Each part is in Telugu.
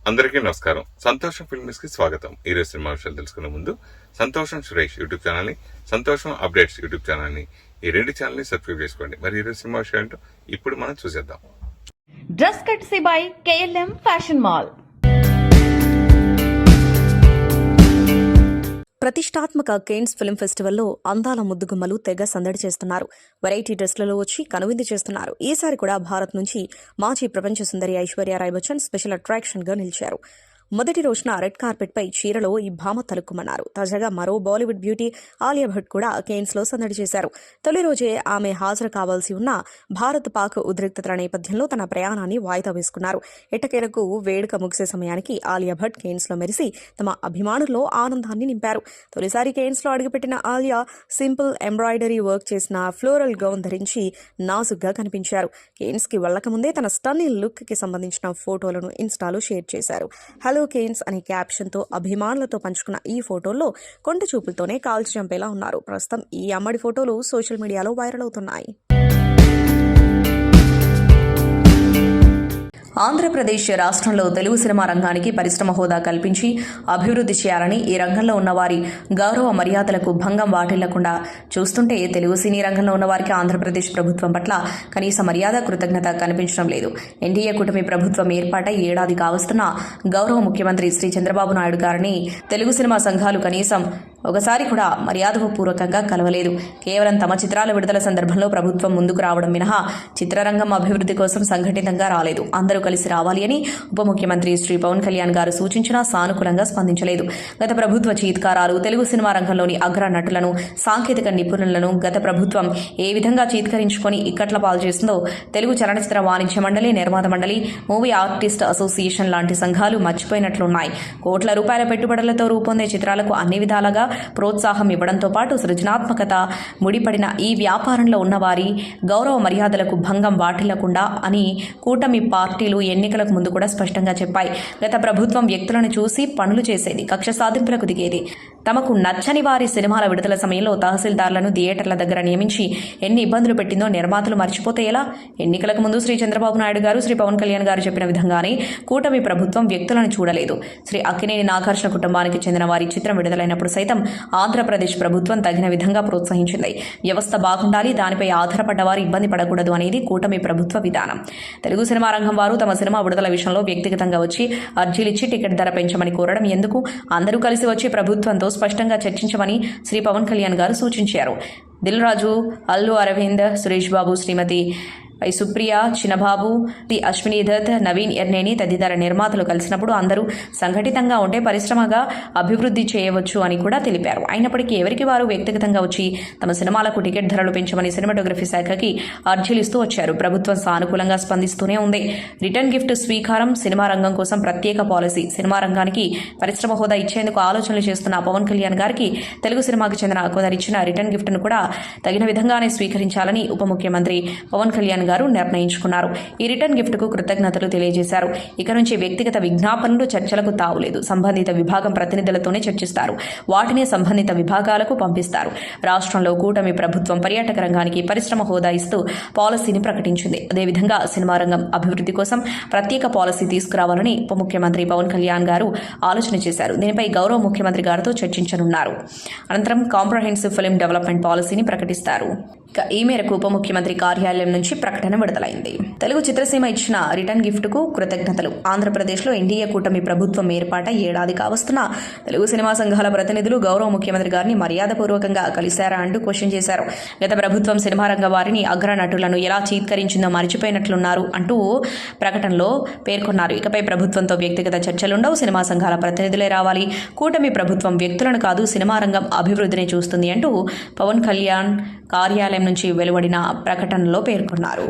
అందరికీ నమస్కారం. సంతోషం ఫిల్మ్స్ కి స్వాగతం. ఈ రోజు సినిమా విషయాలు తెలుసుకునే ముందు సంతోషం సురేష్ యూట్యూబ్ ఛానల్ ని, సంతోషం అప్డేట్స్ యూట్యూబ్ ఛానల్ ని, ఈ రెండు ఛానల్ ని సబ్స్క్రైబ్ చేసుకోండి. మరి ఈ రోజు సినిమా విషయాలు ఏంటో ఇప్పుడు మనం చూసేద్దాం. Dress కట్సీ by KLM fashion mall. ప్రతిష్టాత్మక కేన్స్ ఫిల్మ్ ఫెస్టివల్లో అందాల ముద్దుగుమ్మలు తెగ సందడి చేస్తున్నారు. వెరైటీ డ్రెస్లలో వచ్చి కనువిందు చేస్తున్నారు. ఈసారి కూడా భారత్ నుంచి మాజీ ప్రపంచ సుందరి ఐశ్వర్య రాయ్ బచ్చన్ స్పెషల్ అట్రాక్షన్ గా నిలిచారు. మొదటి రోజున రెడ్ కార్పెట్ పై చీరలో ఈ భామ తలుక్కుమన్నారు. తాజాగా మరో బాలీవుడ్ బ్యూటీ ఆలియా భట్ కూడా కేన్స్ లో సందడి చేశారు. తొలి రోజే ఆమె హాజరు కావాల్సి ఉన్న భారత్ పాక్ ఉద్రిక్తతల నేపథ్యంలో తన ప్రయాణాన్ని వాయిదా వేసుకున్నారు. ఎట్టకేలకు వేడుక ముగిసే సమయానికి ఆలియా భట్ కేన్స్ లో మెరిసి తమ అభిమానుల్లో ఆనందాన్ని నింపారు. తొలిసారి కేన్స్ లో అడుగుపెట్టిన ఆలియా సింపుల్ ఎంబ్రాయిడరీ వర్క్ చేసిన ఫ్లోరల్ గౌన్ ధరించి నాజుగ్గా కనిపించారు. కేన్స్ కి వెళ్లకముందే తన స్టన్నింగ్ లుక్ కి సంబంధించిన ఫోటోలను ఇన్స్టాలో షేర్ చేశారు. హలో కేన్స్ అనే క్యాప్షన్తో అభిమానులతో పంచుకున్న ఈ ఫోటోల్లో కొండ చూపులతోనే కాల్చి చంపేలా ఉన్నారు. ప్రస్తుతం ఈ అమ్మడి ఫోటోలు సోషల్ మీడియాలో వైరల్ అవుతున్నాయి. ఆంధ్రప్రదేశ్ రాష్ట్రంలో తెలుగు సినిమా రంగానికి పరిశ్రమ హోదా కల్పించి అభివృద్ధి చేయాలని, ఈ రంగంలో ఉన్నవారి గౌరవ మర్యాదలకు భంగం వాటిల్లకుండా చూస్తుంటే తెలుగు సినీ రంగంలో ఉన్నవారికి ఆంధ్రప్రదేశ్ ప్రభుత్వం పట్ల కనీస మర్యాద, కృతజ్ఞత కనిపించడం లేదు. ఎన్డీఏ కూటమి ప్రభుత్వం ఏర్పాటై ఏడాది కావస్తున్న గౌరవ ముఖ్యమంత్రి శ్రీ చంద్రబాబు నాయుడు గారిని తెలుగు సినిమా సంఘాలు కనీసం ఒకసారి కూడా మర్యాదపూర్వకంగా కలవలేదు. కేవలం తమ చిత్రాల విడుదల సందర్భంలో ప్రభుత్వం ముందుకు రావడం మినహా చిత్రరంగం అభివృద్ధి కోసం సంఘటితంగా రాలేదు. అందరూ కలిసి రావాలి అని ఉప ముఖ్యమంత్రి శ్రీ పవన్ కళ్యాణ్ గారు సూచించినా సానుకూలంగా స్పందించలేదు. గత ప్రభుత్వ చీత్కారాలు, తెలుగు సినిమా రంగంలోని అగ్ర నటులను, సాంకేతిక నిపుణులను గత ప్రభుత్వం ఏ విధంగా చీత్కరించుకొని ఇక్కట్ల పాలు చేసిందో తెలుగు చలనచిత్ర వాణిజ్య మండలి, నిర్మాత మండలి, మూవీ ఆర్టిస్ట్ అసోసియేషన్ లాంటి సంఘాలు మర్చిపోయినట్లున్నాయి. కోట్ల రూపాయల పెట్టుబడులతో రూపొందే చిత్రాలకు అన్ని విధాలుగా ప్రోత్సాహం ఇవ్వడంతో పాటు సృజనాత్మకత ముడిపడిన ఈ వ్యాపారంలో ఉన్నవారి గౌరవ మర్యాదలకు భంగం వాటిల్లకుండా అని కూటమి పార్టీలు ఎన్నికలకు ముందు కూడా స్పష్టంగా చెప్పాయి. గత ప్రభుత్వం వ్యక్తులను చూసి పనులు చేసేది, కక్ష సాధింపులకు దిగేది. తమకు నచ్చని వారి సినిమాల విడుదల సమయంలో తహసీల్దార్లను థియేటర్ల దగ్గర నియమించి ఎన్ని ఇబ్బందులు పెట్టిందో నిర్మాతలు మర్చిపోతే ఎలా? ఎన్నికలకు ముందు శ్రీ చంద్రబాబు నాయుడు గారు, శ్రీ పవన్ కళ్యాణ్ గారు చెప్పిన విధంగానే కూటమి ప్రభుత్వం వ్యక్తులను చూడలేదు. శ్రీ అక్కినేని నాగార్జున కుటుంబానికి చెందిన వారి చిత్రం విడుదలైనప్పుడు సైతం ఆంధ్రప్రదేశ్ ప్రభుత్వం తగిన విధంగా ప్రోత్సహించింది. వ్యవస్థ బాగుండాలి, దానిపై ఆధారపడ్డ వారు ఇబ్బంది పడకూడదు అనేది కూటమి ప్రభుత్వ విధానం. తెలుగు సినిమా రంగం వారు తమ సినిమా విడుదల విషయంలో వ్యక్తిగతంగా వచ్చి అర్జీలిచ్చి టికెట్ ధర పెంచమని కోరడం ఎందుకు? అందరూ కలిసి వచ్చి ప్రభుత్వంతో స్పష్టంగా చర్చించమని శ్రీ పవన్ కళ్యాణ్ గారు సూచించారు. దిల్ రాజు, అల్లు అరవింద్, సురేష్ బాబు, శ్రీమతి వై సుప్రియ, చిన్నబాబు, టి అశ్విని దత్, నవీన్ ఎర్నేని తదితర నిర్మాతలు కలిసినప్పుడు అందరూ సంఘటితంగా ఉంటే పరిశ్రమగా అభివృద్ధి చేయవచ్చు అని కూడా తెలిపారు. అయినప్పటికీ ఎవరికి వారు వ్యక్తిగతంగా వచ్చి తమ సినిమాలకు టికెట్ ధరలు పెంచమని సినిమాటోగ్రఫీ శాఖకి అర్జీలు ఇస్తూ వచ్చారు. ప్రభుత్వం సానుకూలంగా స్పందిస్తూనే ఉంది. రిటర్న్ గిఫ్ట్ స్వీకారం, సినిమా రంగం కోసం ప్రత్యేక పాలసీ, సినిమా రంగానికి పరిశ్రమ హోదా ఇచ్చేందుకు ఆలోచనలు చేస్తున్న పవన్ కళ్యాణ్ గారికి తెలుగు సినిమాకి చెందిన కొందరిచ్చిన రిటర్న్ గిఫ్ట్ను కూడా తగిన విధంగానే స్వీకరించాలని ఉప ముఖ్యమంత్రి పవన్ కళ్యాణ్ గారు నిర్ణయించుకున్నారు. ఈ రిటర్న్ గిఫ్ట్ కు కృతజ్ఞతలు తెలియజేశారు. ఇక నుంచి వ్యక్తిగత విజ్ఞాపనలు, చర్చలకు తావులేదు. సంబంధిత విభాగం ప్రతినిధులతోనే చర్చిస్తారు. వాటినే సంబంధిత విభాగాలకు పంపిస్తారు. రాష్ట్రంలో కూటమి ప్రభుత్వం పర్యాటక రంగానికి పరిశ్రమ హోదా ఇస్తూ పాలసీని ప్రకటించింది. అదేవిధంగా సినిమా రంగం అభివృద్ధి కోసం ప్రత్యేక పాలసీ తీసుకురావాలని ఉప ముఖ్యమంత్రి పవన్ కళ్యాణ్ గారు ఆలోచన చేశారు. దీనిపై గౌరవ ముఖ్యమంత్రి గారితో చర్చించనున్నారు. అనంతరం కాంప్రహెన్సివ్ ఫిల్మ్ డెవలప్మెంట్ పాలసీని ప్రకటిస్తారు. ఇక ఈ మేరకు ఉప ముఖ్యమంత్రి కార్యాలయం నుంచి ప్రకటన విడుదలైంది. తెలుగు చిత్రసీమ ఇచ్చిన రిటర్న్ గిఫ్ట్ కు కృతజ్ఞతలు. ఆంధ్రప్రదేశ్లో ఎన్డీఏ కూటమి ప్రభుత్వం ఏర్పాటై ఏడాది కావస్తున్న తెలుగు సినిమా సంఘాల ప్రతినిధులు గౌరవ ముఖ్యమంత్రి గారిని మర్యాదపూర్వకంగా కలిశారా అంటూ క్వశ్చన్ చేశారు. గత ప్రభుత్వం సినిమా రంగ వారిని, అగ్ర నటులను ఎలా చీత్కరించిందో మరిచిపోయినట్లున్నారు అంటూ ప్రకటనలో పేర్కొన్నారు. ఇకపై ప్రభుత్వంతో వ్యక్తిగత చర్చలుండవు, సినిమా సంఘాల ప్రతినిధులే రావాలి. కూటమి ప్రభుత్వం వ్యక్తులను కాదు, సినిమా రంగం అభివృద్ధిని చూస్తుంది అంటూ పవన్ కళ్యాణ్ కార్యాలయం నుంచి వెలువడిన ప్రకటనలో పేర్కొన్నారు.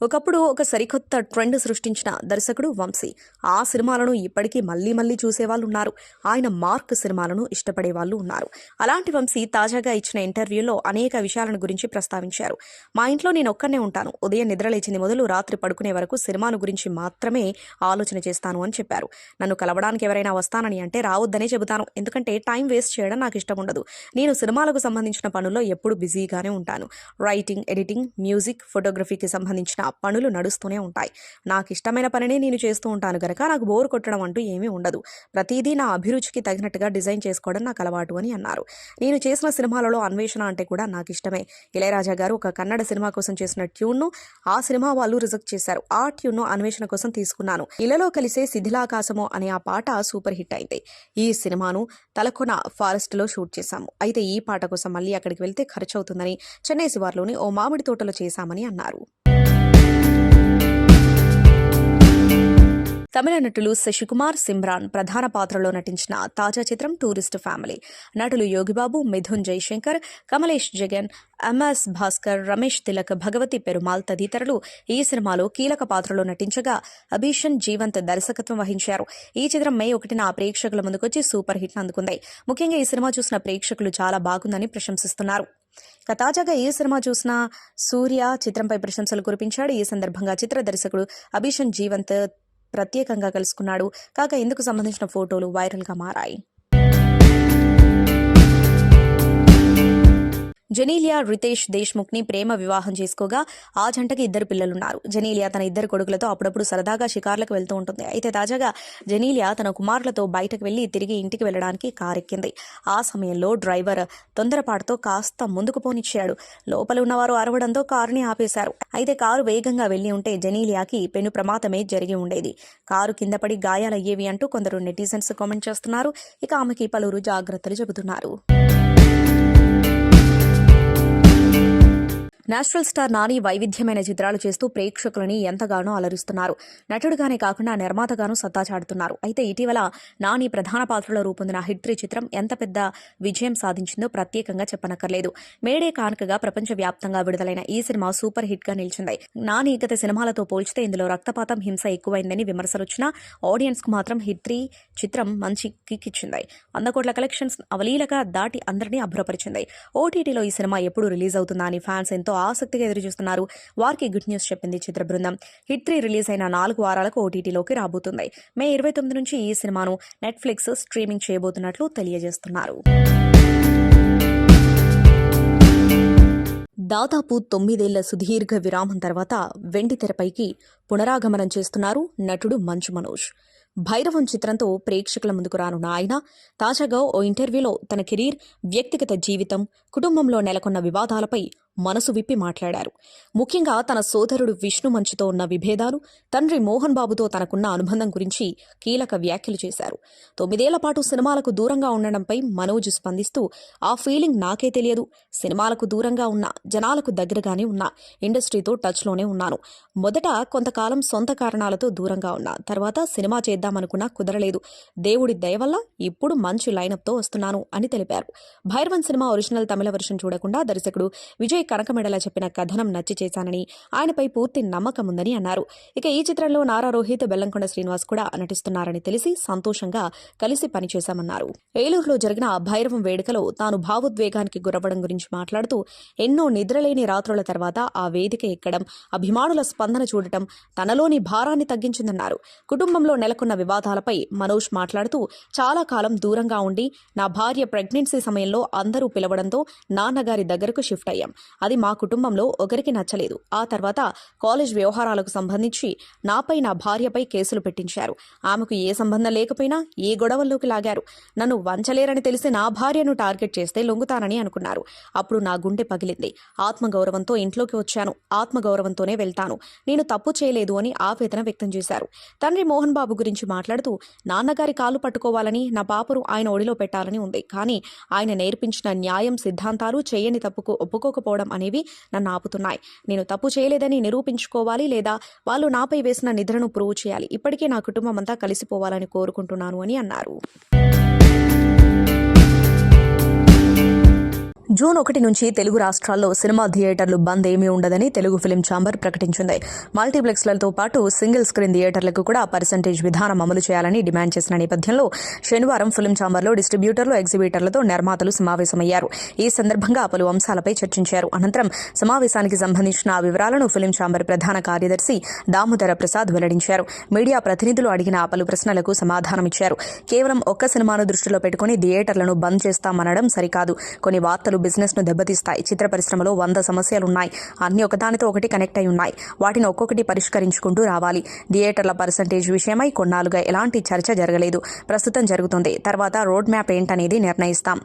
ఒకప్పుడు ఒక సరికొత్త ట్రెండ్ సృష్టించిన దర్శకుడు వంశీ. ఆ సినిమాలను ఇప్పటికీ మళ్లీ మళ్లీ చూసేవాళ్ళు ఉన్నారు. ఆయన మార్క్ సినిమాలను ఇష్టపడే వాళ్ళు ఉన్నారు. అలాంటి వంశీ తాజాగా ఇచ్చిన ఇంటర్వ్యూలో అనేక విషయాలను గురించి ప్రస్తావించారు. మా ఇంట్లో నేను ఒక్కనే ఉంటాను. ఉదయం నిద్రలేచింది మొదలు రాత్రి పడుకునే వరకు సినిమాను గురించి మాత్రమే ఆలోచన చేస్తాను అని చెప్పారు. నన్ను కలవడానికి ఎవరైనా వస్తానని అంటే రావద్దనే చెబుతాను. ఎందుకంటే టైం వేస్ట్ చేయడం నాకు ఇష్టం ఉండదు. నేను సినిమాలకు సంబంధించిన పనుల్లో ఎప్పుడు బిజీగానే ఉంటాను. రైటింగ్, ఎడిటింగ్, మ్యూజిక్, ఫోటోగ్రఫీకి సంబంధించిన పనులు నడుస్తూనే ఉంటాయి. నాకు ఇష్టమైన పనిని నేను చేస్తూ ఉంటాను గనక నాకు బోర్ కొట్టడం అంటూ ఏమీ ఉండదు. ప్రతిదీ నా అభిరుచికి తగినట్టుగా డిజైన్ చేసుకోవడం నాకు అలవాటు అని అన్నారు. నేను చేసిన సినిమాలలో అన్వేషణ అంటే కూడా నాకు ఇష్టమే. ఇళయరాజా గారు ఒక కన్నడ సినిమా కోసం చేసిన ట్యూన్ను ఆ సినిమా వాళ్ళు రిజెక్ట్ చేశారు. ఆ ట్యూన్ను అన్వేషణ కోసం తీసుకున్నాను. ఇళ్లలో కలిసే శిథిలాకాశము అనే ఆ పాట సూపర్ హిట్ అయింది. ఈ సినిమాను తలకొన ఫారెస్ట్ లో షూట్ చేశాము. అయితే ఈ పాట కోసం మళ్ళీ అక్కడికి వెళ్తే ఖర్చు అవుతుందని చెన్నై శివార్లోని ఓ మామిడి తోటలో చేశామని అన్నారు. తమిళ నటులు శశికుమార్, సిమ్రాన్ ప్రధాన పాత్రలో నటించిన తాజా చిత్రం టూరిస్ట్ ఫ్యామిలీ. నటులు యోగిబాబు, మిథున్ జయశంకర్, కమలేష్ జగన్, ఎంఎస్ భాస్కర్, రమేష్ తిలక్, భగవతి పెరుమాల్ తదితరులు ఈ సినిమాలో కీలక పాత్రలో నటించగా అభిషన్ జీవంత్ దర్శకత్వం వహించారు. ఈ చిత్రం మే 1న ప్రేక్షకుల ముందుకొచ్చి సూపర్ హిట్ అందుకుంది. ముఖ్యంగా ఈ సినిమా చూసిన ప్రేక్షకులు చాలా బాగుందని ప్రశంసిస్తున్నారు. తాజాగా ఈ సినిమా చూసిన సూర్య చిత్రంపై ప్రశంసలు కురిపించాడు. ఈ సందర్భంగా చిత్ర దర్శకుడు అభిషన్ జీవంత్ ప్రత్యేకంగా కలుసుకున్నాడు. కాగా ఇందుకు సంబంధించిన ఫోటోలు వైరల్గా మారాయి. జెనీలియా రితేష్ దేశ్ముఖ్ ని ప్రేమ వివాహం చేసుకోగా ఆ జంటకి 2 పిల్లలున్నారు. జెనీలియా తన 2 కొడుకులతో అప్పుడప్పుడు సరదాగా షికార్లకు వెళ్తూ ఉంటుంది. అయితే తాజాగా జెనీలియా తన కుమారులతో బయటకు వెళ్లి తిరిగి ఇంటికి వెళ్లడానికి కారెక్కింది. ఆ సమయంలో డ్రైవర్ తొందరపాటుతో కాస్త ముందుకు పోనిచ్చాడు. లోపల ఉన్నవారు అరవడంతో కారుని ఆపేశారు. అయితే కారు వేగంగా వెళ్లి ఉంటే జెనీలియాకి పెను ప్రమాదమే జరిగి ఉండేది. కారు కింద పడి గాయాలయ్యేవి అంటూ కొందరు నెటిజన్స్ కామెంట్ చేస్తున్నారు. ఇక ఆమెకి పలువురు జాగ్రత్తలు చెబుతున్నారు. నేషనల్ స్టార్ నాని వైవిధ్యమైన చిత్రాలు చేస్తూ ప్రేక్షకులని ఎంతగానో అలరిస్తున్నారు. నటుడుగానే కాకుండా నిర్మాతగానూ సత్తా చాటుతున్నారు. అయితే ఇటీవల నాని ప్రధాన పాత్రలో రూపొందిన హిట్ 3 చిత్రం ఎంత పెద్ద విజయం సాధించిందో ప్రత్యేకంగా చెప్పనక్కర్లేదు. మేడే కానుకగా ప్రపంచవ్యాప్తంగా విడుదలైన ఈ సినిమా సూపర్ హిట్ గా నిలిచింది. నాని గత సినిమాలతో పోల్చితే ఇందులో రక్తపాతం, హింస ఎక్కువైందని విమర్శలొచ్చినా ఆడియన్స్ కు మాత్రం హిట్ 3 చిత్రం మంచి కిక్ ఇచ్చింది. 100 కోట్ల కలెక్షన్స్ అవలీలగా దాటి అందరినీ అబ్బురపరిచింది. ఓటీటీలో ఈ సినిమా ఎప్పుడు రిలీజ్ అవుతుందా అని ఫ్యాన్స్ ఎంతో ఆసక్తిగా ఎదురుచూస్తున్నారు. వారికి గుడ్ న్యూస్ చెప్పింది చిత్ర బృందం. హిట్ 3 రిలీజ్ అయిన 4 వారాలకు ఓటీటీలోకి రాబోతుంది. మే 29 నుంచి ఈ సినిమాను నెట్ఫ్లిక్స్ స్ట్రీమింగ్ చేయబోతున్నట్లు తెలియజేస్తున్నారు. దాదాపు 9 ఏళ్ల సుదీర్ఘ విరామం తర్వాత వెండితెరపైకి పునరాగమనం చేస్తున్నారు నటుడు మంచు మనోజ్. భైరవం చిత్రంతో ప్రేక్షకుల ముందుకు రానున్న ఆయన తాజాగా ఓ ఇంటర్వ్యూలో తన కెరీర్, వ్యక్తిగత జీవితం, కుటుంబంలో నెలకొన్న వివాదాలపై మనసు విప్పి మాట్లాడారు. ముఖ్యంగా తన సోదరుడు విష్ణు మంచుతో ఉన్న విభేదాలు, తండ్రి మోహన్ బాబుతో తనకున్న అనుబంధం గురించి కీలక వ్యాఖ్యలు చేశారు. 9 ఏళ్ల పాటు సినిమాలకు దూరంగా ఉండడంపై మనోజ్ స్పందిస్తూ, ఆ ఫీలింగ్ నాకే తెలియదు. సినిమాలకు దూరంగా ఉన్నా, జనాలకు దగ్గరగానే ఉన్నా, ఇండస్ట్రీతో టచ్లోనే ఉన్నాను. మొదట కొంతకాలం సొంత కారణాలతో దూరంగా ఉన్నా, తర్వాత సినిమా చేద్దామనుకున్నా కుదరలేదు. దేవుడి దయ వల్ల ఇప్పుడు మంచి లైనప్తో వస్తున్నాను అని తెలిపారు. భైరవన్ సినిమా ఒరిజినల్ తమిళ వెర్షన్ చూడకుండా దర్శకుడు విజయ్ కనకమెడల చెప్పిన కథనం నచ్చి చేశానని, ఆయనపై పూర్తి నమ్మకం ఉందని అన్నారు. ఇక ఈ చిత్రంలో నారా రోహిత్, బెల్లంకొండ శ్రీనివాస్ కూడా నటిస్తున్నారని తెలిసి సంతోషంగా కలిసి పనిచేశామన్నారు. ఏలూరులో జరిగిన భైరవం వేడుకలో తాను భావోద్వేగానికి గురవ్వడం గురించి మాట్లాడుతూ, ఎన్నో నిద్రలేని రాత్రుల తర్వాత ఆ వేదిక ఎక్కడం, అభిమానుల స్పందన చూడటం తనలోని భారాన్ని తగ్గించిందన్నారు. కుటుంబంలో నెలకొన్న వివాదాలపై మనోజ్ మాట్లాడుతూ, చాలా కాలం దూరంగా ఉండి నా భార్య ప్రెగ్నెన్సీ సమయంలో అందరూ పిలవడంతో నాన్నగారి దగ్గరకు షిఫ్ట్ అయ్యాం. అది మా కుటుంబంలో ఒకరికి నచ్చలేదు. ఆ తర్వాత కాలేజ్ వ్యవహారాలకు సంబంధించి నాపై, నా భార్యపై కేసులు పెట్టించారు. ఆమెకు ఏ సంబంధం లేకపోయినా ఏ గొడవల్లోకి లాగారు. నన్ను వంచలేరని తెలిసి నా భార్యను టార్గెట్ చేస్తే లొంగుతానని అనుకున్నారు. అప్పుడు నా గుండె పగిలింది. ఆత్మగౌరవంతో ఇంట్లోకి వచ్చాను. ఆత్మగౌరవంతోనే వెళ్తాను. నేను తప్పు చేయలేదు అని ఆవేదన వ్యక్తం చేశారు. తండ్రి మోహన్ బాబు గురించి మాట్లాడుతూ, నాన్నగారి కాలు పట్టుకోవాలని, నా పాపను ఆయన ఒడిలో పెట్టాలని ఉంది. కానీ ఆయన నేర్పించిన న్యాయం, సిద్ధాంతాలు చేయని తప్పుకు ఒప్పుకోకపోవడం అనేవి నన్ను ఆపుతున్నాయి. నేను తప్పు చేయలేదని నిరూపించుకోవాలి, లేదా వాళ్ళు నాపై వేసిన నిద్రను ప్రూవ్ చేయాలి. ఇప్పటికే నా కుటుంబం అంతా కలిసిపోవాలని కోరుకుంటున్నాను అని అన్నారు. జూన్ 1 నుంచి తెలుగు రాష్ట్రాల్లో సినిమా థియేటర్లు బంద్ ఏమీ ఉండదని తెలుగు ఫిలిం ఛాంబర్ ప్రకటించింది. మల్టీప్లెక్స్లతో పాటు సింగిల్ స్క్రీన్ థియేటర్లకు కూడా పర్సెంటేజ్ విధానం అమలు చేయాలని డిమాండ్ చేసిన నేపథ్యంలో శనివారం ఫిలిం ఛాంబర్లో డిస్ట్రిబ్యూటర్లు, ఎగ్జిబిటర్లతో నిర్మాతలు సమావేశమయ్యారు. ఈ సందర్భంగా పలు అంశాలపై చర్చించారు. అనంతరం సమావేశానికి సంబంధించిన వివరాలను ఫిలిం ఛాంబర్ ప్రధాన కార్యదర్శి దామోదర ప్రసాద్ వెల్లడించారు. మీడియా ప్రతినిధులు అడిగిన పలు ప్రశ్నలకు సమాధానమిచ్చారు. కేవలం ఒక్క సినిమాను దృష్టిలో పెట్టుకుని థియేటర్లను బంద్ చేస్తామనడం సరికాదు. కొన్ని వార్తలు సమస్యలు బిజినెస్ను దెబ్బతీస్తాయి. చిత్ర పరిశ్రమలో 100 సమస్యలున్నాయి. అన్నీ ఒకదానితో ఒకటి కనెక్ట్ అయి ఉన్నాయి. వాటిని ఒక్కొక్కటి పరిష్కరించుకుంటూ రావాలి. థియేటర్ల పర్సంటేజ్ విషయమై కొన్నాళ్ళుగా ఎలాంటి చర్చ జరగలేదు. ప్రస్తుతం జరుగుతుంది. తర్వాత రోడ్ మ్యాప్ ఏంటనేది నిర్ణయిస్తాం.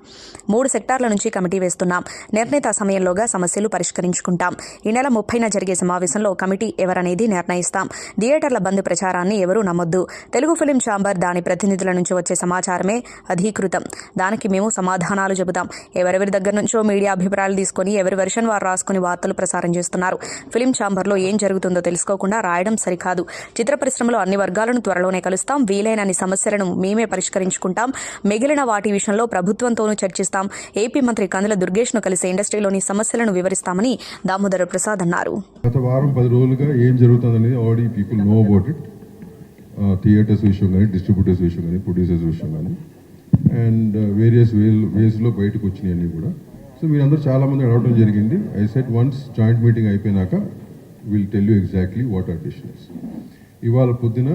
3 సెక్టార్ల నుంచి కమిటీ వేస్తున్నాం. నిర్ణీత సమయంలోగా సమస్యలు పరిష్కరించుకుంటాం. ఈ నెల 30న జరిగే సమావేశంలో కమిటీ ఎవరనేది నిర్ణయిస్తాం. థియేటర్ల బంద్ ప్రచారాన్ని ఎవరూ నమ్మొద్దు. తెలుగు ఫిలిం ఛాంబర్ దాని ప్రతినిధుల నుంచి వచ్చే సమాచారమే అధీకృతం. దానికి మేము సమాధానాలు చెబుతాం. ఎవరెవరి దగ్గర నుంచో మీడియా అభిప్రాయాలు తీసుకొని ఎవరి వెర్షన్ వారు రాసుకుని వార్తలు ప్రసారం చేస్తున్నారు. ఫిలిం ఛాంబర్లో ఏం జరుగుతుందో తెలుసుకోకుండా రాయడం సరికాదు. చిత్ర పరిశ్రమలో అన్ని వర్గాలను త్వరలోనే కలుస్తాం. వీలైనన్ని సమస్యలను మేమే పరిష్కరించుకుంటాం. మిగిలిన వాటి విషయంలో ప్రభుత్వంతోనూ చర్చిస్తాం. ఏపీ మంత్రి కందుల దుర్గేష్ను కలిసి ఇండస్ట్రీలోని సమస్యలను వివరిస్తామని దామోదర ప్రసాద్ అన్నారు. గత వారం 10 రోజులుగా ఏం జరుగుతుందనేది already people know about it. Theatres విషయం కానీ, డిస్ట్రిబ్యూటర్స్ విషయం కానీ, ప్రొడ్యూసర్స్ విషయం కానీ, అండ్ వేరియస్ వేస్లో బయటకు వచ్చినాయి అన్నీ కూడా. సో మీరందరూ చాలామంది అడగడం జరిగింది. I said once joint meeting అయిపోయినాక will tell you exactly what are decisions. ఇవాళ పొద్దున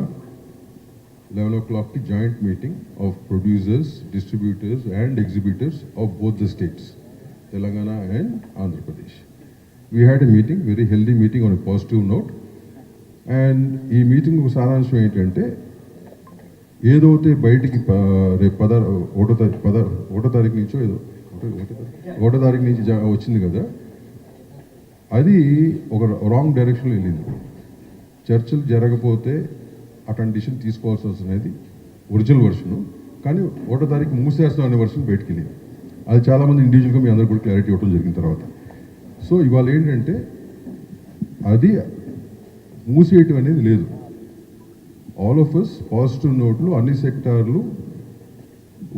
11 o'clockకి joint meeting of producers, distributors and exhibitors of both the states, Telangana and Andhra Pradesh. We had a meeting, very healthy meeting on a positive note. And ఈ మీటింగ్ సారాంశం ఏంటంటే, ఏదైతే బయటికి రేపు 1వ తారీఖు నుంచో ఏదో 1వ తారీఖు నుంచి వచ్చింది కదా, అది ఒక రాంగ్ డైరెక్షన్లో వెళ్ళింది. చర్చలు జరగకపోతే అటువంటి డిసిషన్ తీసుకోవాల్సి వస్తున్నది ఒరిజినల్ వర్షను. కానీ 1వ తారీఖు మూసేస్తాం అనే వర్షన్ బయటకు వెళ్ళింది. అది చాలామంది ఇండివిజువల్గా మీ అందరూ కూడా క్లారిటీ ఇవ్వడం జరిగిన తర్వాత. సో ఇవాళ ఏంటంటే, అది మూసేయటం అనేది లేదు. ఆల్ ఆఫ్ అస్ పాజిటివ్ నోట్లు అన్ని సెక్టార్లు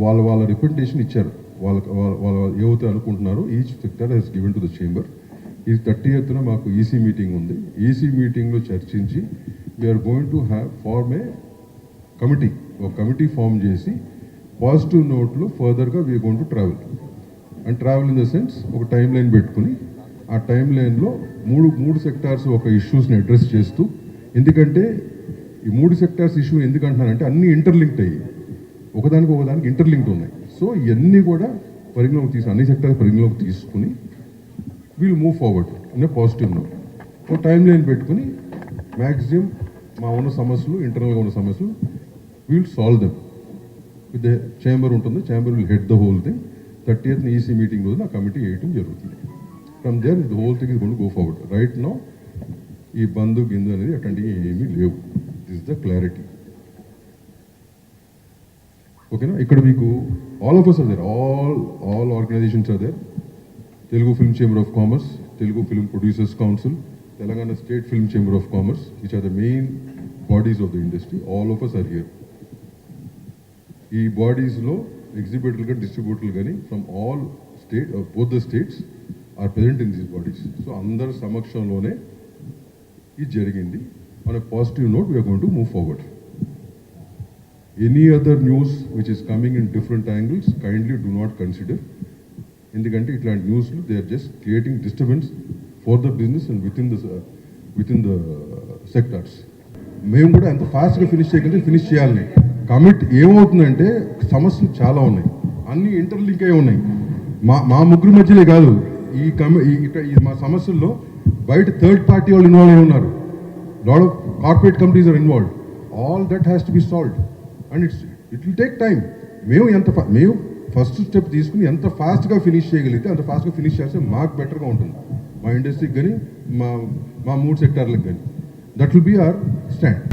వాళ్ళ రిప్రజెంటేషన్ ఇచ్చారు. వాళ్ళ ఏవైతే అనుకుంటున్నారో each sector has given to the chamber. ఈ 30th మాకు ఈసీ మీటింగ్ ఉంది. ఈసీ మీటింగ్లో చర్చించి we are going to form a committee. ఒక కమిటీ ఫామ్ చేసి పాజిటివ్ నోట్లో ఫర్దర్గా we are going to travel in the sense ఒక టైం లైన్ పెట్టుకుని, ఆ టైం లైన్లో మూడు సెక్టార్స్ ఒక ఇష్యూస్ని అడ్రస్ చేస్తూ, ఎందుకంటే ఈ 3 సెక్టార్స్ ఇష్యూ ఎందుకు అంటున్నానంటే అన్నీ ఇంటర్లింక్డ్ అయ్యి ఒకదానికి ఇంటర్లింక్డ్ ఉన్నాయి. సో ఇవన్నీ కూడా అన్ని సెక్టార్స్ పరిగణలోకి తీసుకుని we'll move forward in a positive note. ఒక టైం లైన్ పెట్టుకుని మ్యాక్సిమం మా ఉన్న సమస్యలు, ఇంటర్నల్గా ఉన్న సమస్యలు we'll solve them with the chamber ఉంటుంది. Chamber will head the whole thing. 30th EC meeting రోజున ఆ కమిటీ వేయటం జరుగుతుంది. From there the whole thing is going to go forward. Right now ఈ బంధు గిందు అనేది అట్లాంటివి ఏమీ లేవు. This the clarity. ఓకేనా? ఇక్కడ మీకు all of us are there, all organisations are there. Telugu film chamber of commerce, Telugu film producers council, Telangana state film chamber of commerce, which are the main bodies of the industry. All of us are here. ఈ బాడీస్లో ఎగ్జిబిటర్లు కానీ, డిస్ట్రిబ్యూటర్లు కానీ from all state both the states are present in these bodies. So అందరి సమక్షంలోనే ఇది జరిగింది. On a positive note, we are going to move forward. Any other news which is coming in different angles, kindly do not consider. ఎందుకంటే ఇట్లాంటి న్యూస్లు they are just creating disturbance for the business and with in the sectors. మేము కూడా ఎంత ఫాస్ట్గా ఫినిష్ చేయగలిగితే ఫినిష్ చేయాలని కమిట్. ఏమవుతుందంటే సమస్యలు చాలా ఉన్నాయి, అన్నీ ఇంటర్లింక్ అయి ఉన్నాయి. మా ముగ్గురు మధ్యలే కాదు, మా సమస్యల్లో బయట థర్డ్ పార్టీ వాళ్ళు ఇన్వాల్వ్ అయి ఉన్నారు. lot of corporate companies are involved. All that has to be solved and it will take time. మేము ఫస్ట్ స్టెప్ తీసుకుని ఎంత ఫాస్ట్గా ఫినిష్ చేయగలిగితే అంత ఫాస్ట్గా ఫినిష్ చేస్తే మాకు బెటర్గా ఉంటుంది, మా ఇండస్ట్రీకి కానీ మా 3 సెక్టార్లకు కానీ. That will be our stand.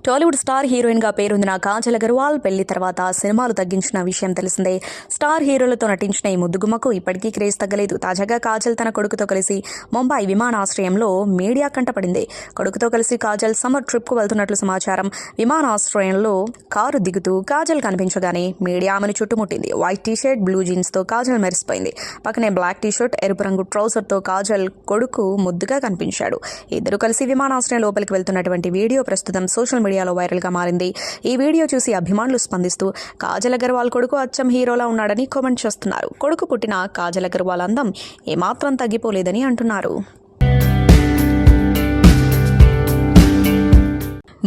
Tollywood star హీరోయిన్గా పేరొందిన కాజల్ అగర్వాల్ పెళ్లి తర్వాత సినిమాలు తగ్గించిన విషయం తెలిసిందే. స్టార్ హీరోలతో నటించిన ఈ ముద్దుగుమ్మకు ఇప్పటికీ క్రేజ్ తగ్గలేదు. తాజాగా కాజల్ తన కొడుకుతో కలిసి ముంబై విమానాశ్రయంలో మీడియా కంటపడింది. కొడుకుతో కలిసి కాజల్ సమ్మర్ ట్రిప్కు వెళ్తున్నట్లు సమాచారం. విమానాశ్రయంలో కారు దిగుతూ కాజల్ కనిపించగానే మీడియా ఆమెను చుట్టుముట్టింది. వైట్ టీషర్ట్, బ్లూ జీన్స్తో కాజల్ మెరిసిపోయింది. పక్కనే బ్లాక్ టీషర్ట్, ఎరుపు రంగు ట్రౌజర్తో కాజల్ కొడుకు ముద్దుగా కనిపించాడు. ఇద్దరు కలిసి విమానాశ్రయం లోపలికి వెళ్తున్నటువంటి వీడియో ప్రస్తుతం సోషల్ మీడియాలో వైరల్గా మారింది. ఈ వీడియో చూసి అభిమానులు స్పందిస్తూ కాజల్ అగర్వాల్ కొడుకు అచ్చం హీరోలా ఉన్నాడని కామెంట్ చేస్తున్నారు. కొడుకు పుట్టిన కాజల్ అగర్వాల్ అందం ఏమాత్రం తగ్గిపోలేదని అంటున్నారు.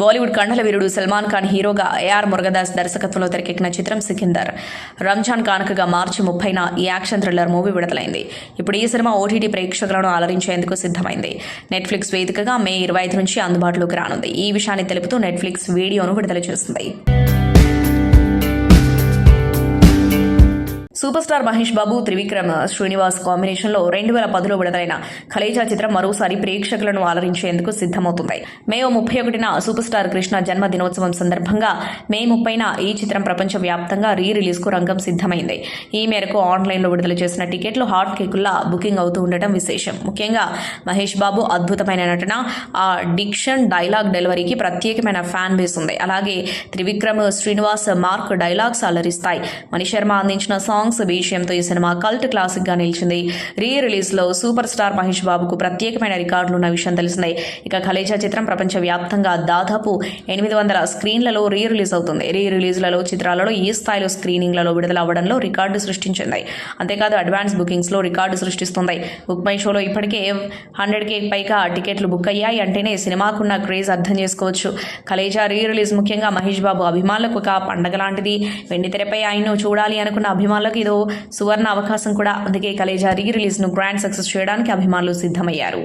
బాలీవుడ్ కండల వీరుడు సల్మాన్ ఖాన్ హీరోగా ఏఆర్ మురుగదాస్ దర్శకత్వంలో తెరకెక్కిన చిత్రం సికిందర్ రంజాన్ కానుకగా మార్చి 30న ఈ యాక్షన్ థ్రిల్లర్ మూవీ విడుదలైంది. ఇప్పుడు ఈ సినిమా ఓటీటీ ప్రేక్షకులను అలరించేందుకు సిద్ధమైంది. నెట్ఫ్లిక్స్ వేదికగా మే 25 నుంచి అందుబాటులోకి రానుంది. ఈ విషయాన్ని తెలుపుతూ నెట్ఫ్లిక్స్ వీడియోను విడుదల చేసింది. సూపర్ స్టార్ మహేష్ బాబు, త్రివిక్రమ్ శ్రీనివాస్ కాంబినేషన్లో 2010లో విడుదలైన ఖలేజా చిత్రం మరోసారి ప్రేక్షకులను అలరించేందుకు సిద్ధమవుతుంది. మే 31న సూపర్ స్టార్ కృష్ణ జన్మదినోత్సవం సందర్భంగా మే 30న ఈ చిత్రం ప్రపంచవ్యాప్తంగా రిలీజ్కు రంగం సిద్ధమైంది. ఈ మేరకు ఆన్లైన్లో విడుదల చేసిన టికెట్లు హాట్ కేకుల్లా బుకింగ్ అవుతూ ఉండటం విశేషం. ముఖ్యంగా మహేష్ బాబు అద్భుతమైన నటన, ఆ డిక్షన్, డైలాగ్ డెలివరీకి ప్రత్యేకమైన ఫ్యాన్ బేస్ ఉంది. అలాగే త్రివిక్రమ్ శ్రీనివాస్ మార్క్ డైలాగ్స్ అలరిస్తాయి. మణిశర్మ అందించిన సాంగ్స్ విషయంతో ఈ సినిమా కల్ట్ క్లాసిక్ గా నిలిచింది. రిలీజ్ లో సూపర్ స్టార్ మహేష్ బాబుకు ప్రత్యేకమైన రికార్డులు ఉన్న విషయం తెలిసిందే. ఇక ఖలేజా చిత్రం ప్రపంచవ్యాప్తంగా దాదాపు 800 స్క్రీన్లలో రిలీజ్ అవుతుంది. రిలీజ్లలో చిత్రాలలో ఈ స్థాయిలో స్క్రీనింగ్లలో విడుదల అవ్వడంలో రికార్డు సృష్టించింది. అంతేకాదు అడ్వాన్స్ బుకింగ్స్ లో రికార్డు సృష్టిస్తుంది. బుక్ మై షోలో ఇప్పటికే 100K పైగా టికెట్లు బుక్ అయ్యాయి అంటేనే సినిమాకున్న క్రేజ్ అర్థం చేసుకోవచ్చు. ఖలేజా రిలీజ్ ముఖ్యంగా మహేష్ బాబు అభిమానులకు ఒక పండగ లాంటిది. వెండి తెరపై ఆయన్ను చూడాలి అనుకున్న అభిమానులకు ఇదో సువర్ణ అవకాశం కూడా. అందుకే ఖలేజా రిలీజ్ ను గ్రాండ్ సక్సెస్ చేయడానికి అభిమానులు సిద్ధమయ్యారు.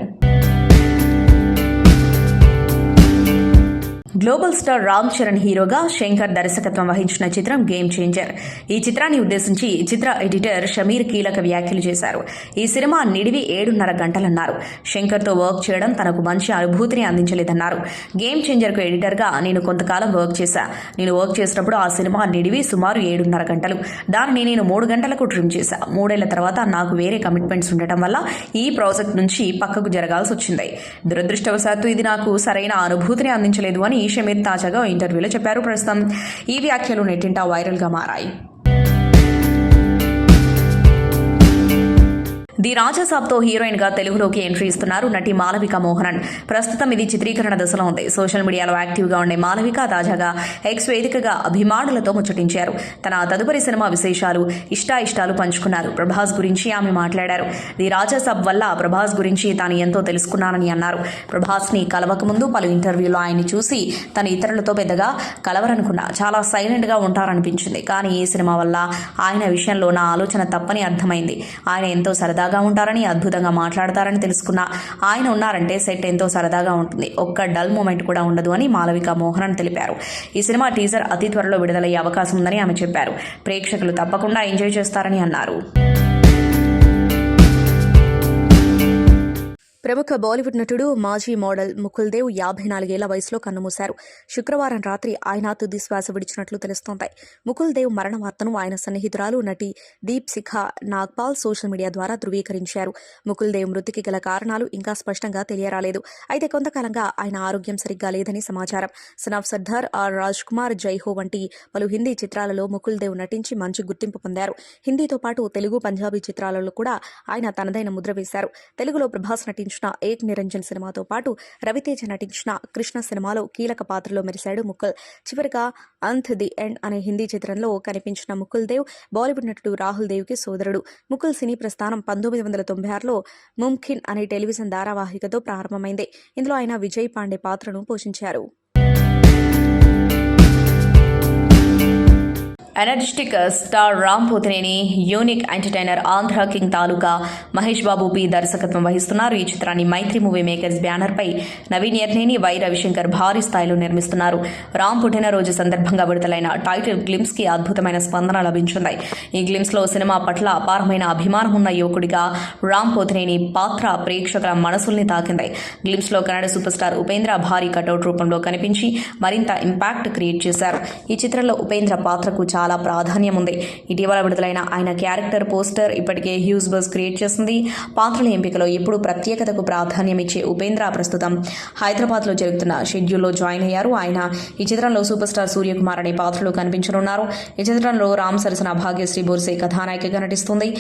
గ్లోబల్ స్టార్ రామ్ చరణ్ హీరోగా శంకర్ దర్శకత్వం వహించిన చిత్రం గేమ్ చేంజర్. ఈ చిత్రాన్ని ఉద్దేశించి చిత్ర ఎడిటర్ షమీర్ కీలక వ్యాఖ్యలు చేశారు. ఈ సినిమా నిడివి 7.5 గంటలన్నారు. శంకర్తో వర్క్ చేయడం తనకు మంచి అనుభూతిని అందించలేదన్నారు. గేమ్ చేంజర్కు ఎడిటర్గా నేను కొంతకాలం వర్క్ చేశా. నేను వర్క్ చేసినప్పుడు ఆ సినిమా నిడివి సుమారు 7.5 గంటలు. దానిని నేను 3 గంటలకు ట్రిమ్ చేశా. 3 ఏళ్ల తర్వాత నాకు వేరే కమిట్మెంట్స్ ఉండటం వల్ల ఈ ప్రాజెక్ట్ నుంచి పక్కకు జరగాల్సి వచ్చింది. దురదృష్టవశాత్తు ఇది నాకు సరైన అనుభూతిని అందించలేదు అని షమీర్ తాజాగా ఇంటర్వ్యూలో చెప్పారు. ప్రస్తుతం ఈ వ్యాఖ్యలు నెట్టింట వైరల్గా మారాయి. ది రాజాసాబ్తో హీరోయిన్ గా తెలుగులోకి ఎంట్రీ ఇస్తున్నారు నటి మాలవిక మోహనన్. ప్రస్తుతం ఇది చిత్రీకరణ దశలో ఉంది. సోషల్ మీడియాలో యాక్టివ్గా ఉండే మాలవిక తాజాగా ఎక్స్ వేదికగా అభిమానులతో ముచ్చటించారు. తన తదుపరి సినిమా విశేషాలు, ఇష్టాయిష్టాలు పంచుకున్నారు. ప్రభాస్ గురించి ఆమె మాట్లాడారు. ది రాజాసాబ్ వల్ల ప్రభాస్ గురించి తాను ఎంతో తెలుసుకున్నానని అన్నారు. ప్రభాస్ ని కలవక ముందు పలు ఇంటర్వ్యూలో ఆయన్ని చూసి తన ఇతరులతో పెద్దగా కలవరనుకున్నా. చాలా సైలెంట్ గా ఉంటారనిపించింది. కానీ ఈ సినిమా వల్ల ఆయన విషయంలో నా ఆలోచన తప్పని అర్థమైంది. ఆయన ఎంతో సరదాగా ఉంటారని, అద్భుతంగా మాట్లాడతారని తెలుసుకున్నా. ఆయన ఉన్నారంటే సెట్ ఎంతో సరదాగా ఉంటుంది. ఒక్క డల్ మూమెంట్ కూడా ఉండదు అని మాలవిక మోహనన్ తెలిపారు. ఈ సినిమా టీజర్ అతి త్వరలో విడుదలయ్యే అవకాశం ఉందని ఆమె చెప్పారు. ప్రేక్షకులు తప్పకుండా ఎంజాయ్ చేస్తారని అన్నారు. ప్రముఖ బాలీవుడ్ నటుడు, మాజీ మోడల్ ముకుల్ దేవ్ 54 ఏళ్ల వయసులో కన్నుమూశారు. శుక్రవారం రాత్రి ఆయన తుది శ్వాస విడిచినట్లు తెలుస్తోంది. ముకుల్ దేవ్ మరణ వార్తను ఆయన సన్నిహితురాలు నటి దీప్ శిఖా నాగ్పాల్ సోషల్ మీడియా ద్వారా ధృవీకరించారు. ముకుల్ దేవ్ మృతికి గల కారణాలు ఇంకా స్పష్టంగా తెలియరాలేదు. అయితే కొంతకాలంగా ఆయన ఆరోగ్యం సరిగ్గా లేదని సమాచారం. Son of Sardaar, R Raj Kumar, Jai Ho వంటి పలు హిందీ చిత్రాలలో ముకుల్ దేవ్ నటించి మంచి గుర్తింపు పొందారు. హిందీతో పాటు తెలుగు, పంజాబీ చిత్రాలలో కూడా ఆయన తనదైన ముద్ర వేశారు. తెలుగులో ప్రభాస్ నటించిన ఏక్ నిరంజన్ సినిమాతో పాటు రవితేజ నటించిన కృష్ణ సినిమాలో కీలక పాత్రలో మెరిశాడు ముకుల్. చివరిగా అంత్ ది ఎండ్ అనే హిందీ చిత్రంలో కనిపించిన ముకుల్ దేవ్ బాలీవుడ్ నటుడు రాహుల్ దేవ్కి సోదరుడు. ముకుల్ సినీ ప్రస్థానం 1996లో ముమ్కిన్ అనే టెలివిజన్ ధారావాహికతో ప్రారంభమైంది. ఇందులో ఆయన విజయ్ పాండే పాత్రను పోషించారు. Energetic star Ram Pothineni, unique entertainer Andhra King Taluka Mahesh Babu P దర్శకత్వం వహిస్తున్నారు. ఈ చిత్రాన్ని మైత్రి మూవీ మేకర్స్ బ్యానర్ పై నవీన్ యర్నేని, వై రవిశంకర్ భారీ స్థాయిలో నిర్మిస్తున్నారు. రామ్ పుట్టినరోజు సందర్భంగా విడుదలైన టైటిల్ గ్లిమ్స్ కి అద్భుతమైన స్పందన లభించింది. ఈ గ్లిమ్స్ లో సినిమా పట్ల అపారమైన అభిమానం ఉన్న యువకుడిగా రామ్ పోతినేని పాత్ర ప్రేక్షకుల మనసుల్ని తాకింది. గ్లిమ్స్ లో కన్నడ సూపర్ స్టార్ ఉపేంద్ర భారీ కటౌట్ రూపంలో కనిపించి మరింత ఇంపాక్ట్ క్రియేట్ చేశారు. ఈ చిత్రంలో ఉపేంద్ర పాత్రకు చాలా ప్రాధాన్యం ఉంది. ఇటీవల విడుదలైన ఆయన క్యారెక్టర్ పోస్టర్ ఇప్పటికే హ్యూజ్ బజ్ క్రియేట్ చేసింది. పాత్రల ఎంపికలో ఎప్పుడు ప్రత్యేకతకు ప్రాధాన్యం ఇచ్చే ఉపేంద్ర ప్రస్తుతం హైదరాబాద్లో జరుగుతున్న షెడ్యూల్లో జాయిన్ అయ్యారు. ఆయన ఈ చిత్రంలో సూపర్ స్టార్ సూర్యకుమార్ అనే పాత్రలో కనిపించనున్నారు. ఈ చిత్రంలో రామ్ సరసన భాగ్యశ్రీ బోర్సే కథానాయికగా నటిస్తుంది.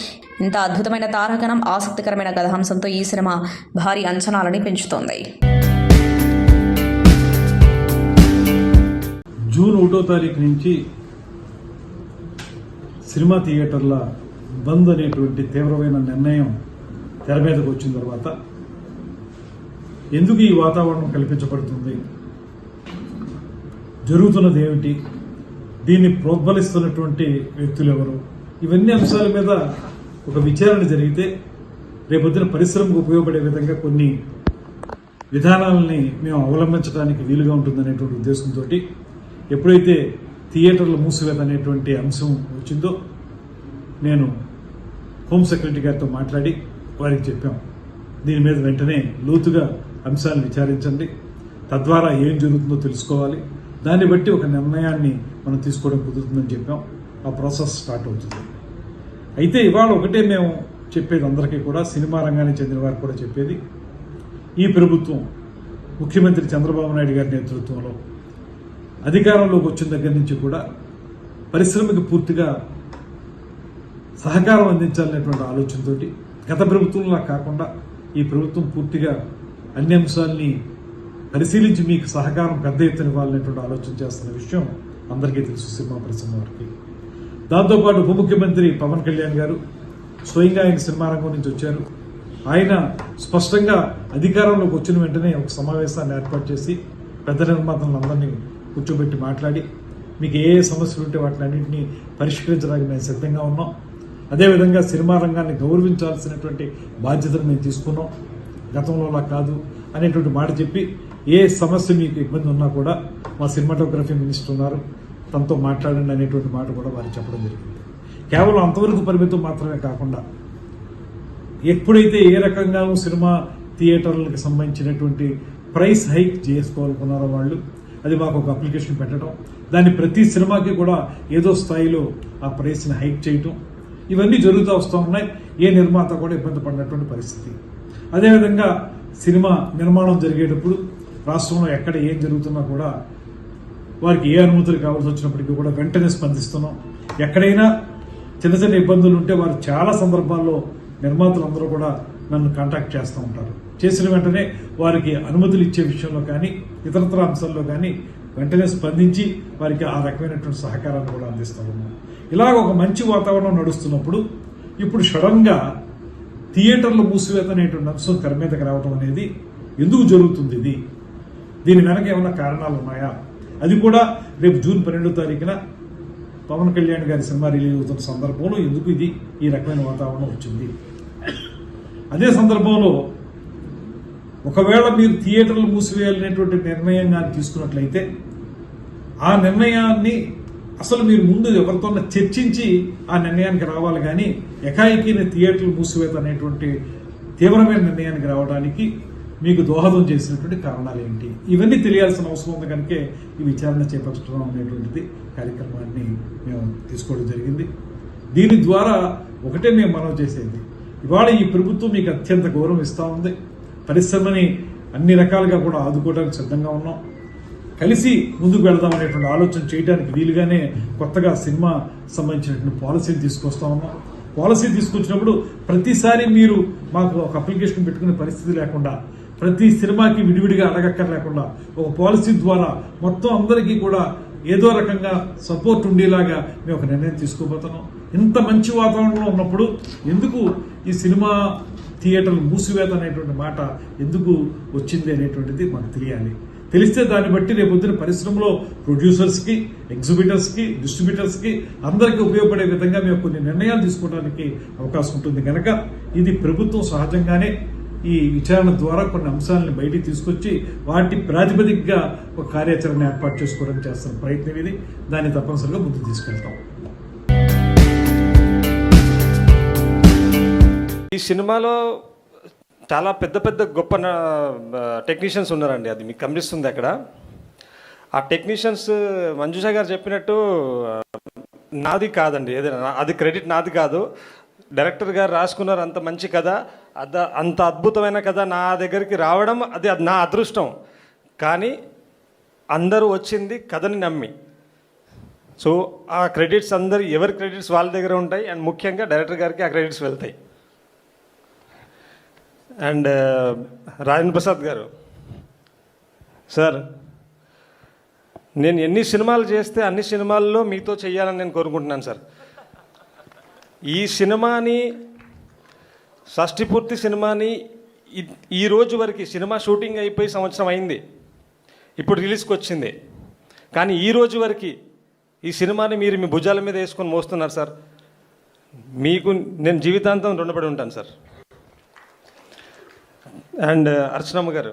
ఇంత అద్భుతమైన తారాగణం, ఆసక్తికరమైన కథాంశంతో ఈ సినిమా భారీ అంచనాలని పెంచుతోంది. జూన్ 1వ తారీఖు నుంచి సినిమా థియేటర్ల బంద్ అనేటువంటి తీవ్రమైన నిర్ణయం తెర మీదకు వచ్చిన తర్వాత ఎందుకు ఈ వాతావరణం కల్పించబడుతుంది జరుగుతున్నది ఏమిటి, దీన్ని ప్రోద్బలిస్తున్నటువంటి వ్యక్తులు ఎవరు, ఇవన్నీ అంశాల మీద ఒక విచారణ జరిగితే రేపొద్దున పరిశ్రమకు ఉపయోగపడే విధంగా కొన్ని విధానాలని మేము అవలంబించడానికి వీలుగా ఉంటుందనేటువంటి ఉద్దేశంతో ఎప్పుడైతే థియేటర్ల మూసివేత అనేటువంటి అంశం వచ్చిందో నేను హోమ్ సెక్రటరీ గారితో మాట్లాడి వారికి చెప్పాం, దీని మీద వెంటనే లోతుగా అంశాలను విచారించండి, తద్వారా ఏం జరుగుతుందో తెలుసుకోవాలి, దాన్ని బట్టి ఒక నిర్ణయాన్ని మనం తీసుకోవడం కుదురుతుందని చెప్పాం. ఆ ప్రాసెస్ స్టార్ట్ అవుతుంది. అయితే ఇవాళ ఒకటే మేము చెప్పేది అందరికీ కూడా, సినిమా రంగానికి చెందిన వారికి కూడా చెప్పేది, ఈ ప్రభుత్వం ముఖ్యమంత్రి చంద్రబాబు నాయుడు గారి నేతృత్వంలో అధికారంలోకి వచ్చిన దగ్గర నుంచి కూడా పరిశ్రమకి పూర్తిగా సహకారం అందించాలనేటువంటి ఆలోచనతో గత ప్రభుత్వంలా కాకుండా ఈ ప్రభుత్వం పూర్తిగా అన్ని అంశాలని పరిశీలించి మీకు సహకారం పెద్ద ఎత్తున ఇవ్వాలనేటువంటి ఆలోచన చేస్తున్న విషయం అందరికీ తెలుసు సినిమా పరిశ్రమ వారికి. దాంతోపాటు ఉప ముఖ్యమంత్రి పవన్ కళ్యాణ్ గారు స్వయంగా ఆయన సినిమా రంగం నుంచి వచ్చారు. ఆయన స్పష్టంగా అధికారంలోకి వచ్చిన వెంటనే ఒక సమావేశాన్ని ఏర్పాటు చేసి పెద్ద నిర్మాతలందరినీ కూర్చోబెట్టి మాట్లాడి మీకు ఏ సమస్యలు ఉంటే వాటిని అన్నింటినీ పరిష్కరించడానికి మేము సిద్ధంగా ఉన్నాం, అదేవిధంగా సినిమా రంగాన్ని గౌరవించాల్సినటువంటి బాధ్యతను మేము తీసుకున్నాం, గతంలోలా కాదు అనేటువంటి మాట చెప్పి ఏ సమస్య మీకు ఇబ్బంది ఉన్నా కూడా మా సినిమాటోగ్రఫీ మినిస్టర్ ఉన్నారు, తనతో మాట్లాడండి అనేటువంటి మాట కూడా వారికి చెప్పడం జరిగింది. కేవలం అంతవరకు పరిమితం మాత్రమే కాకుండా ఎప్పుడైతే ఏ రకంగానూ సినిమా థియేటర్లకు సంబంధించినటువంటి ప్రైస్ హైక్ చేసుకోవాలనుకున్నారో వాళ్ళు, అది మాకు ఒక అప్లికేషన్ పెట్టడం, దాన్ని ప్రతి సినిమాకి కూడా ఏదో స్థాయిలో ఆ ప్రైస్ని హైక్ చేయటం, ఇవన్నీ జరుగుతూ వస్తూ ఉన్నాయి. ఏ నిర్మాత కూడా ఇబ్బంది పడినటువంటి పరిస్థితి. అదేవిధంగా సినిమా నిర్మాణం జరిగేటప్పుడు రాష్ట్రంలో ఎక్కడ ఏం జరుగుతున్నా కూడా వారికి ఏ అనుమతులు కావాల్సి వచ్చినప్పటికీ కూడా వెంటనే స్పందిస్తున్నాం. ఎక్కడైనా చిన్న చిన్న ఇబ్బందులు ఉంటే వారు చాలా సందర్భాల్లో నిర్మాతలందరూ కూడా నన్ను కాంటాక్ట్ చేస్తూ ఉంటారు. చేసిన వెంటనే వారికి అనుమతులు ఇచ్చే విషయంలో కానీ ఇతరత్ర అంశాల్లో కానీ వెంటనే స్పందించి వారికి ఆ రకమైనటువంటి సహకారాన్ని కూడా అందిస్తూ ఉన్నాం. ఇలాగ ఒక మంచి వాతావరణం నడుస్తున్నప్పుడు ఇప్పుడు సడన్గా థియేటర్లు మూసివేత అనేటువంటి అంశం తెర మీదకి రావడం అనేది ఎందుకు జరుగుతుంది? దీని వెనక ఏమైనా కారణాలు ఉన్నాయా? అది కూడా రేపు జూన్ 12వ తారీఖున పవన్ కళ్యాణ్ గారి సినిమా రిలీజ్ అవుతున్న సందర్భంలో ఎందుకు ఈ రకమైన వాతావరణం వచ్చింది? అదే సందర్భంలో ఒకవేళ మీరు థియేటర్లు మూసివేయాలనేటువంటి నిర్ణయం కానీ తీసుకున్నట్లయితే ఆ నిర్ణయాన్ని అసలు మీరు ముందు ఎవరితో చర్చించి ఆ నిర్ణయానికి రావాలి, కానీ ఎకాయికీని థియేటర్లు మూసివేత అనేటువంటి తీవ్రమైన నిర్ణయానికి రావడానికి మీకు దోహదం చేసినటువంటి కారణాలు ఏంటి? ఇవన్నీ తెలియాల్సిన అవసరం ఉంది కనుక ఈ విచారణ చేపట్టడం అనేటువంటిది కార్యక్రమాన్ని మేము తీసుకోవడం జరిగింది. దీని ద్వారా ఒకటే మేము మనవి చేసేది, ఇవాళ ఈ ప్రభుత్వం మీకు అత్యంత గౌరవం ఇస్తూ ఉంది, పరిశ్రమని అన్ని రకాలుగా కూడా ఆదుకోవడానికి సిద్ధంగా ఉన్నాం, కలిసి ముందుకు వెళదాం అనేటువంటి ఆలోచన చేయడానికి వీలుగానే కొత్తగా సినిమా సంబంధించినటువంటి పాలసీని తీసుకొస్తా ఉన్నాం. పాలసీ తీసుకొచ్చినప్పుడు ప్రతిసారి మీరు మాకు ఒక అప్లికేషన్ పెట్టుకునే పరిస్థితి లేకుండా, ప్రతి సినిమాకి విడివిడిగా అడగక్కర్లేకుండా ఒక పాలసీ ద్వారా మొత్తం అందరికీ కూడా ఏదో రకంగా సపోర్ట్ ఉండేలాగా మేము ఒక నిర్ణయం తీసుకోబోతున్నాం. ఇంత మంచి వాతావరణంలో ఉన్నప్పుడు ఎందుకు ఈ సినిమా థియేటర్లు మూసివేత అనేటువంటి మాట ఎందుకు వచ్చింది అనేటువంటిది మాకు తెలియాలి. తెలిస్తే దాన్ని బట్టి రేపొద్దున పరిశ్రమలో ప్రొడ్యూసర్స్కి, ఎగ్జిబిటర్స్కి, డిస్ట్రిబ్యూటర్స్కి అందరికీ ఉపయోగపడే విధంగా మేము కొన్ని నిర్ణయాలు తీసుకోవడానికి అవకాశం ఉంటుంది. కనుక ఇది ప్రభుత్వం సహజంగానే ఈ విచారణ ద్వారా కొన్ని అంశాలను బయటికి తీసుకొచ్చి వాటి ప్రాతిపదికగా ఒక కార్యాచరణ ఏర్పాటు చేసుకోవడానికి చేస్తున్న ప్రయత్నం ఇది. దాన్ని తప్పనిసరిగా ముందుకు తీసుకెళ్తాం. ఈ సినిమాలో చాలా పెద్ద పెద్ద గొప్ప టెక్నీషియన్స్ ఉన్నారండి, అది మీకు కనిపిస్తుంది అక్కడ. ఆ టెక్నీషియన్స్ మంజుష గారు చెప్పినట్టు నాది కాదండి, ఏదైనా అది క్రెడిట్ నాది కాదు. డైరెక్టర్ గారు రాసుకున్నారు అంత మంచి కథ, అంత అద్భుతమైన కథ నా దగ్గరికి రావడం అది నా అదృష్టం. కానీ అందరూ వచ్చింది కథని నమ్మి. సో ఆ క్రెడిట్స్ అందరు ఎవరి క్రెడిట్స్ వాళ్ళ దగ్గర ఉంటాయి, అండ్ ముఖ్యంగా డైరెక్టర్ గారికి ఆ క్రెడిట్స్ వెళ్తాయి. అండ్ రాజేంద్ర ప్రసాద్ గారు సార్, నేను ఎన్ని సినిమాలు చేస్తే అన్ని సినిమాల్లో మీతో చేయాలని నేను కోరుకుంటున్నాను సార్. ఈ సినిమాని షష్ఠి సినిమాని ఈ రోజు వరకు సినిమా షూటింగ్ అయిపోయి సంవత్సరం అయింది, ఇప్పుడు రిలీజ్కి వచ్చింది. కానీ ఈ రోజు వరకు ఈ సినిమాని మీరు మీ భుజాల మీద వేసుకొని మోస్తున్నారు సార్. మీకు నేను జీవితాంతం రుణపడి ఉంటాను సార్. అండ్ అర్చనమ్మ గారు,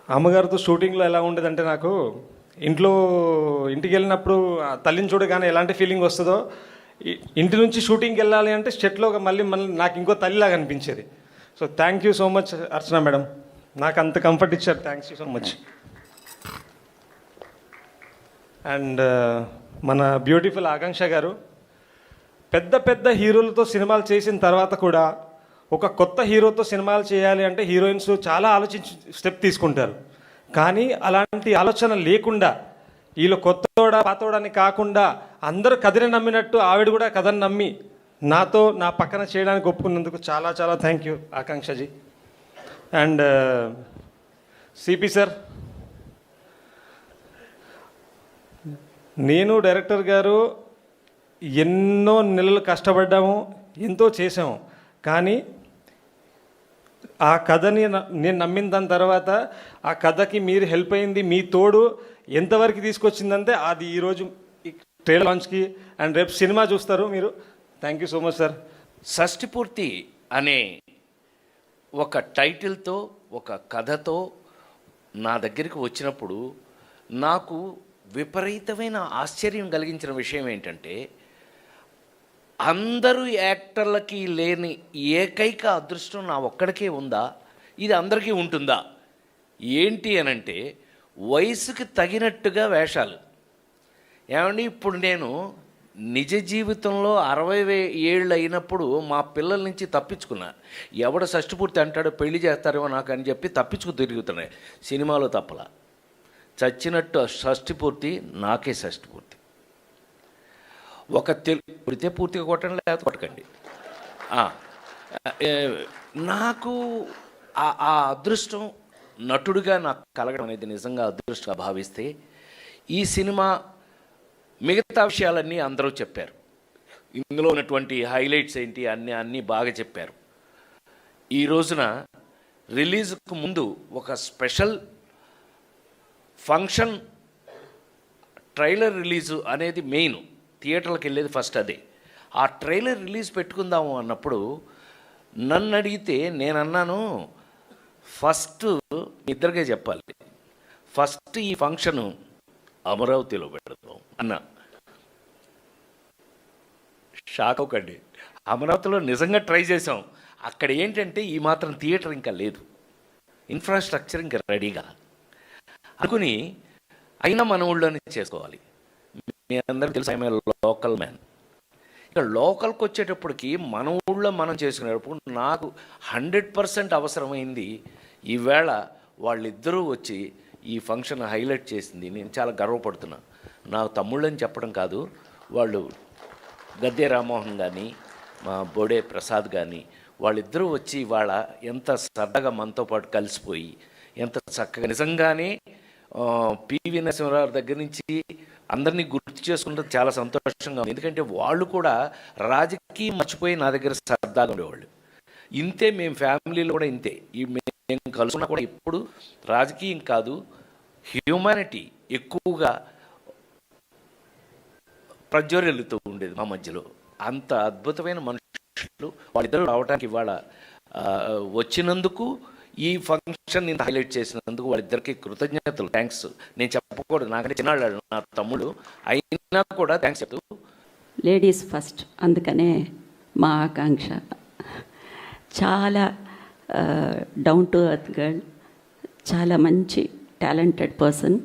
అమ్మగారితో షూటింగ్లో ఎలా ఉండేదంటే, నాకు ఇంటికి వెళ్ళినప్పుడు తల్లిని చూడగానే ఎలాంటి ఫీలింగ్ వస్తుందో, ఇంటి నుంచి షూటింగ్కి వెళ్ళాలి అంటే సెట్లో మళ్ళీ నాకు ఇంకో తల్లిలాగా అనిపించేది. So thank you so much Archana madam, నాకు అంత కంఫర్ట్ ఇచ్చారు. Thanks you so much. And మన బ్యూటిఫుల్ ఆకాంక్ష గారు, పెద్ద పెద్ద హీరోలతో సినిమాలు చేసిన తర్వాత కూడా ఒక కొత్త హీరోతో సినిమాలు చేయాలి అంటే హీరోయిన్స్ చాలా ఆలోచించి స్టెప్ తీసుకుంటారు. కానీ అలాంటి ఆలోచన లేకుండా వీళ్ళు కొత్తోడా పాతోడని కాకుండా అందరూ కథని నమ్మినట్టు ఆవిడ కూడా కథని నమ్మి నాతో నా పక్కన చేయడానికి ఒప్పుకున్నందుకు చాలా చాలా thank you Akanksha ji. And CP sir, నేను డైరెక్టర్ గారు ఎన్నో నెలలు కష్టపడ్డాము, ఎంతో చేసాము. కానీ ఆ కథని నేను నమ్మిన దాని తర్వాత ఆ కథకి మీరు హెల్ప్ అయింది, మీ తోడు ఎంతవరకు తీసుకొచ్చిందంటే అది ఈరోజు ట్రైలర్ లాంచ్కి అండ్ రేపు సినిమా చూస్తారు మీరు. Thank you so much sir. Shashtipoorthi అనే ఒక టైటిల్తో ఒక కథతో నా దగ్గరికి వచ్చినప్పుడు నాకు విపరీతమైన ఆశ్చర్యం కలిగించిన విషయం ఏంటంటే, అందరూ యాక్టర్లకి లేని ఏకైక అదృష్టం నా ఒక్కడికే ఉందా, ఇది అందరికీ ఉంటుందా ఏంటి అనంటే, వయసుకి తగినట్టుగా వేషాలు. ఏమండి, ఇప్పుడు నేను నిజ జీవితంలో 60 ఏళ్ళు అయినప్పుడు మా పిల్లల నుంచి తప్పించుకున్నా. ఎవడ షష్ఠిపూర్తి అంటాడో పెళ్లి చేస్తారేమో నాకు అని చెప్పి తప్పించుకు తిరుగుతున్నాయి. సినిమాలో తప్పలా, చచ్చినట్టు షష్ఠిపూర్తి నాకే షష్ఠిపూర్తి. ఒక పుడితే పూర్తిగా కొట్టండి, లేకపోతే కొట్టకండి. నాకు ఆ అదృష్టం నటుడిగా నాకు కలగడం అనేది నిజంగా అదృష్టంగా భావిస్తే, ఈ సినిమా మిగతా విషయాలన్నీ అందరూ చెప్పారు. ఇందులో ఉన్నటువంటి హైలైట్స్ ఏంటి అన్నీ బాగా చెప్పారు. ఈ రోజున రిలీజ్కు ముందు ఒక స్పెషల్ ఫంక్షన్, ట్రైలర్ రిలీజు అనేది మెయిన్. థియేటర్లకు వెళ్ళేది ఫస్ట్ అదే. ఆ ట్రైలర్ రిలీజ్ పెట్టుకుందాము అన్నప్పుడు నన్ను అడిగితే నేను అన్నాను, ఫస్ట్ ఇద్దరికే చెప్పాలి, ఫస్ట్ ఈ ఫంక్షను అమరావతిలో పెడదాం అన్నా. షాక్ అవ్వకండి, అమరావతిలో నిజంగా ట్రై చేసాం. అక్కడ ఏంటంటే ఈ మాత్రం థియేటర్ ఇంకా లేదు, ఇన్ఫ్రాస్ట్రక్చర్ ఇంకా రెడీగా అనుకుని, అయినా మన ఊళ్ళోనే చేసుకోవాలి. మీ అందరికీ తెలుసు, ఐఎమ్ లోకల్ మ్యాన్. ఇక లోకల్కి వచ్చేటప్పటికి మన ఊళ్ళో మనం చేసుకునేటప్పుడు నాకు 100% అవసరమైంది. ఈవేళ వాళ్ళిద్దరూ వచ్చి ఈ ఫంక్షన్ హైలైట్ చేసింది. నేను చాలా గర్వపడుతున్నా. నాకు తమ్ముళ్ళని చెప్పడం కాదు, వాళ్ళు గద్దె రామ్మోహన్ కానీ మా బోడే ప్రసాద్ కానీ వాళ్ళిద్దరూ వచ్చి ఇవాళ ఎంత సరదాగా మనతో పాటు కలిసిపోయి ఎంత చక్కగా, నిజంగానే పివి నరసింహారావు దగ్గర నుంచి అందరినీ గుర్తు చేసుకుంటే చాలా సంతోషంగా ఉంది. ఎందుకంటే వాళ్ళు కూడా రాజకీయం మర్చిపోయి నా దగ్గర సరదాగా ఉండేవాళ్ళు. ఇంతే, మేము ఫ్యామిలీలో కూడా ఇంతే. మేము కలుసుకున్నా కూడా ఇప్పుడు రాజకీయం కాదు, హ్యూమానిటీ ఎక్కువగా ప్రజ్వరిల్లుతూ ఉండేది మా మధ్యలో. అంత అద్భుతమైన మనుషులు వాళ్ళిద్దరూ రావడానికి ఇవాళ వచ్చినందుకు, ఈ ఫంక్షన్ నేను హైలైట్ చేసినందుకు వాళ్ళిద్దరికీ కృతజ్ఞతలు, థ్యాంక్స్. నేను చెప్పకూడదు, నాకంటే చిన్నాళ్ళు నా తమ్ముడు, అయినా కూడా థ్యాంక్స్ చెప్తూ. లేడీస్ ఫస్ట్, అందుకనే మా ఆకాంక్ష చాలా డౌన్ టు ఎర్త్ గర్ల్, చాలా మంచి టాలెంటెడ్ పర్సన్.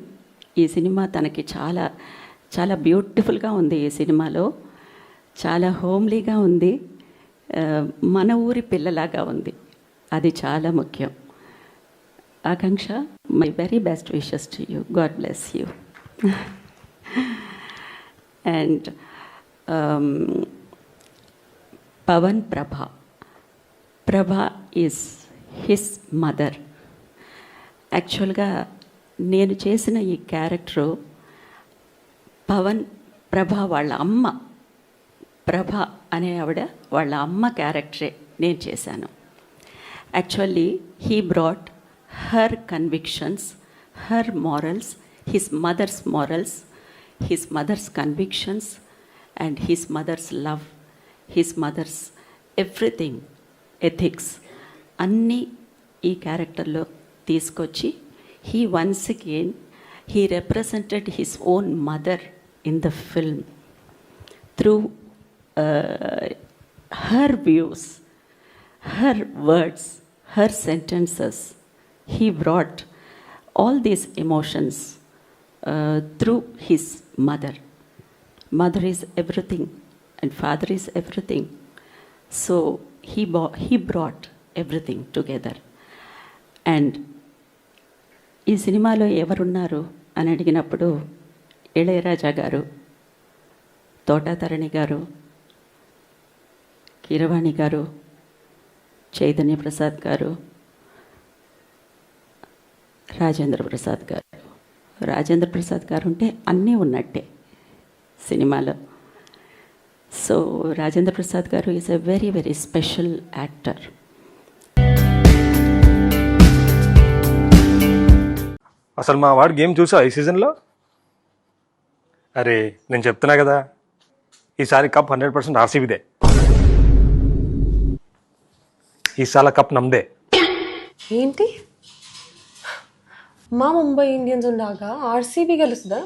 ఈ సినిమా తనకి చాలా చాలా బ్యూటిఫుల్గా ఉంది. ఈ సినిమాలో చాలా హోమ్లీగా ఉంది, మన ఊరి పిల్లలాగా ఉంది. అది చాలా ముఖ్యం. Akanksha, my very best wishes to you. God bless you. And Pawan Prabha is his mother. యాక్చువల్గా నేను చేసిన ఈ క్యారెక్టరు పవన్ ప్రభ వాళ్ళ అమ్మ, ప్రభ అనే ఆవిడ వాళ్ళ అమ్మ క్యారెక్టరే నేను చేశాను. Actually, he brought her convictions, her morals, his mother's morals, his mother's convictions, and his mother's love, his mother's everything, ethics, అన్నీ ఈ క్యారెక్టర్లో తీసుకొచ్చి he once again he represented his own mother in the film through her views, her words, her sentences. He brought all these emotions through his mother. Mother is everything and father is everything. So he brought everything together. And ఈ సినిమాలో ఎవరున్నారు అని అడిగినప్పుడు ఇళయరాజా గారు, తోటాతరణి గారు, కీరవాణి గారు, చైతన్య ప్రసాద్ గారు, రాజేంద్ర ప్రసాద్ గారు. రాజేంద్ర ప్రసాద్ గారు ఉంటే అన్నీ ఉన్నట్టే సినిమాలో. సో రాజేంద్ర ప్రసాద్ గారు is a very very special actor. అసలు మా వాడు గేమ్ చూసా ఈ సీజన్లో? అరే నేను చెప్తున్నా కదా, ఈసారి కప్ 100% ఆర్సీబీదే. ఈసారి కప్ నమ్దే. ఏంటి, మా ముంబై ఇండియన్స్ ఉండగా ఆర్సీబీ గెలుస్తుందా?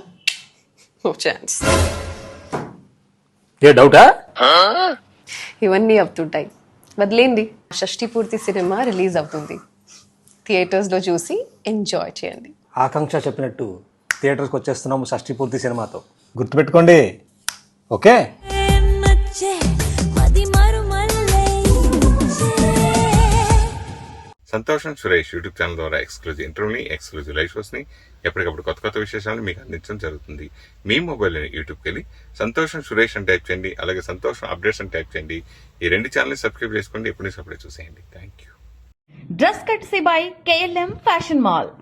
No chance. ఏ డౌటా? ఇవన్నీ అవుతుంటాయి, వదిలేండి. షష్ఠి పూర్తి సినిమా రిలీజ్ అవుతుంది, థియేటర్స్లో చూసి ఎంజాయ్ చేయండి. ఆకాంక్ష చెప్పినట్టు థియేటర్స్కి వచ్చేస్తున్నాము షష్ఠి పూర్తి సినిమాతో, గుర్తుపెట్టుకోండి. ఓకే. సంతోషం సురేష్ యూట్యూబ్ ఛానల్ ద్వారా ఎక్స్క్లూజివ్ ఇంటర్వ్యూని, ఎక్స్క్లూజివ్ లైవ్ షోస్ని, ఎప్పటికప్పుడు కొత్త కొత్త విశేషాలను మీకు అందించడం జరుగుతుంది. మీ మొబైల్లోని యూట్యూబ్కి వెళ్ళి సంతోషం సురేష్ అని టైప్ చేయండి, అలాగే సంతోషం అప్డేట్స్ అని టైప్ చేయండి. ఈ రెండు ఛానల్ని సబ్స్క్రైబ్ చేసుకోండి, ఎప్పుడు అప్పుడే చూసేయండి. Thank you. Dress కట్సీ by KLM fashion mall.